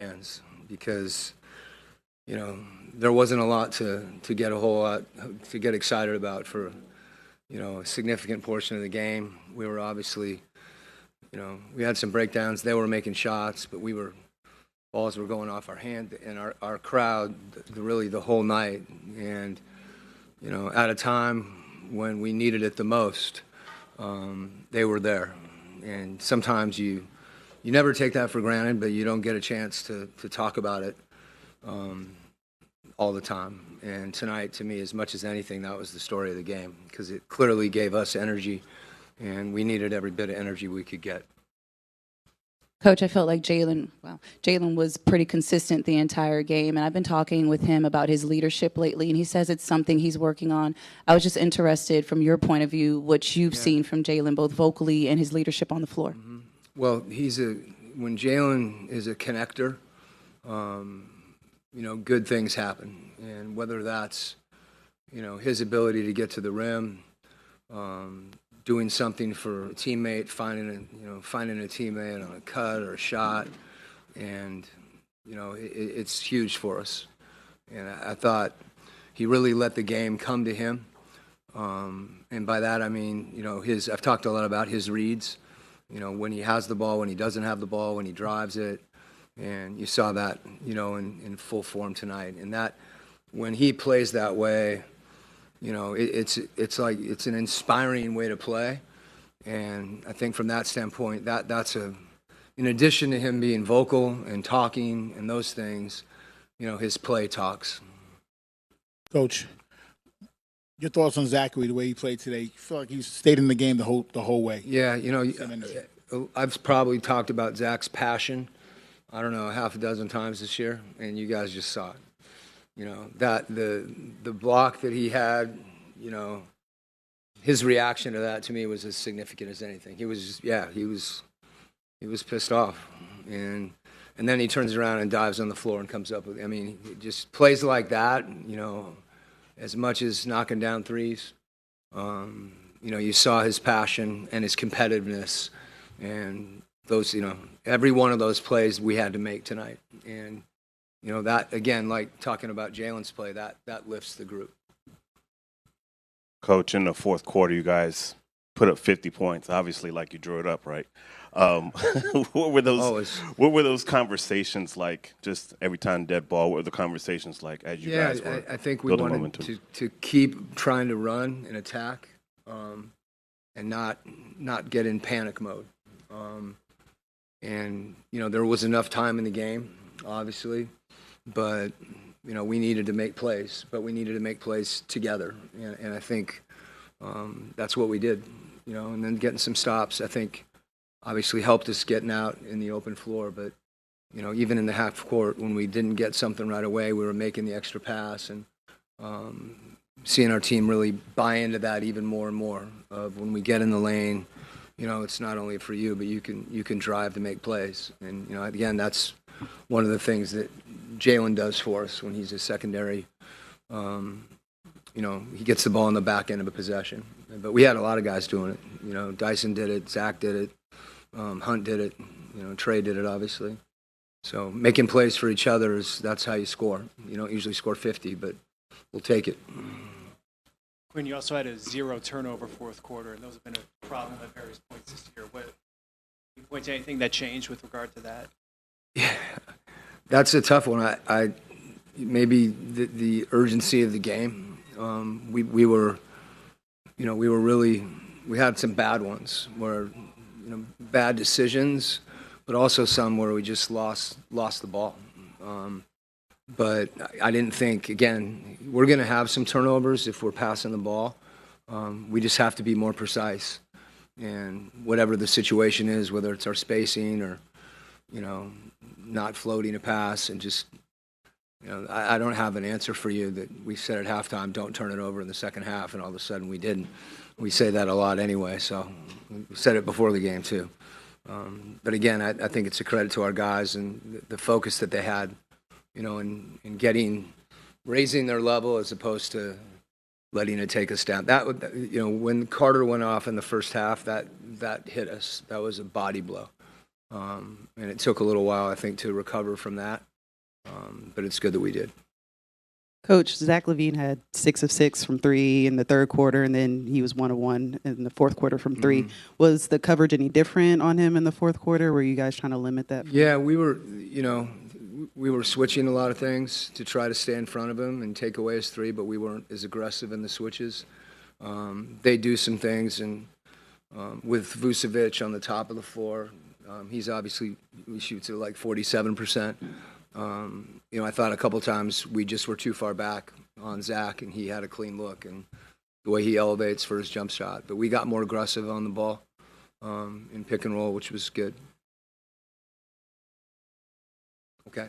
hands because, there wasn't a lot to get a whole lot to get excited about for, a significant portion of the game. We were obviously, we had some breakdowns. They were making shots, but balls were going off our hand, and our crowd, really the whole night. And, at a time when we needed it the most, they were there. And sometimes you never take that for granted, but you don't get a chance to talk about it all the time. And tonight, to me, as much as anything, that was the story of the game because it clearly gave us energy, and we needed every bit of energy we could get. Coach, I felt like Jalen was pretty consistent the entire game, and I've been talking with him about his leadership lately, and he says it's something he's working on. I was just interested, from your point of view, what you've seen from Jalen, both vocally and his leadership on the floor. Mm-hmm. Well, when Jalen is a connector, good things happen, and whether that's, his ability to get to the rim, doing something for a teammate, finding a teammate on a cut or a shot, and it's huge for us. And I thought he really let the game come to him, and by that I mean I've talked a lot about his reads, when he has the ball, when he doesn't have the ball, when he drives it, and you saw that in full form tonight. And that when he plays that way, it's like it's an inspiring way to play, and I think from that standpoint, that's in addition to him being vocal and talking and those things, his play talks. Coach, your thoughts on Zachary, the way he played today? You feel like he stayed in the game the whole way? Yeah, I've probably talked about Zach's passion, I don't know, half a dozen times this year, and you guys just saw it. That the block that he had, his reaction to that to me was as significant as anything. He was he was pissed off, and then he turns around and dives on the floor and comes up with. I mean, he just plays like that. As much as knocking down threes, you saw his passion and his competitiveness, and those, every one of those plays we had to make tonight, and. That, again, like talking about Jalen's play, that lifts the group. Coach, in the fourth quarter, you guys put up 50 points, obviously like you drew it up, right? What were those conversations like, just every time dead ball? What were the conversations like as you guys were I think we wanted to keep trying to run and attack and not get in panic mode. And, there was enough time in the game, obviously. But, we needed to make plays, but we needed to make plays together. And I think that's what we did, and then getting some stops, I think, obviously helped us getting out in the open floor. But, even in the half court, when we didn't get something right away, we were making the extra pass and seeing our team really buy into that even more and more of when we get in the lane, it's not only for you, but you can drive to make plays. And, again, that's one of the things that Jalen does for us when he's a secondary. He gets the ball in the back end of a possession. But we had a lot of guys doing it. Dyson did it, Zach did it, Hunt did it, Trey did it, obviously. So making plays for each other that's how you score. You don't usually score 50, but we'll take it. Quinn, you also had a 0 turnover fourth quarter, and those have been a problem at various points this year. Can you point to anything that changed with regard to that? Yeah, that's a tough one. I maybe the urgency of the game. We were really, we had some bad ones where bad decisions, but also some where we just lost the ball. But I didn't think, again, we're going to have some turnovers if we're passing the ball. We just have to be more precise. And whatever the situation is, whether it's our spacing or, not floating a pass and just, I don't have an answer for you that we said at halftime, don't turn it over in the second half, and all of a sudden we didn't. We say that a lot anyway, so we said it before the game too. But again, I think it's a credit to our guys and the focus that they had, in raising their level as opposed to letting it take us down. That would, when Carter went off in the first half, that hit us. That was a body blow. And it took a little while, I think, to recover from that. But it's good that we did. Coach, Zach LaVine had 6 of 6 from 3 in the third quarter, and then he was 1 of 1 in the fourth quarter from 3. Was the coverage any different on him in the fourth quarter? Were you guys trying to limit that? Yeah, we were switching a lot of things to try to stay in front of him and take away his 3, but we weren't as aggressive in the switches. They do some things, and with Vucevic on the top of the floor, he shoots at like 47%. I thought a couple times we just were too far back on Zach, and he had a clean look and the way he elevates for his jump shot. But we got more aggressive on the ball in pick and roll, which was good. Okay.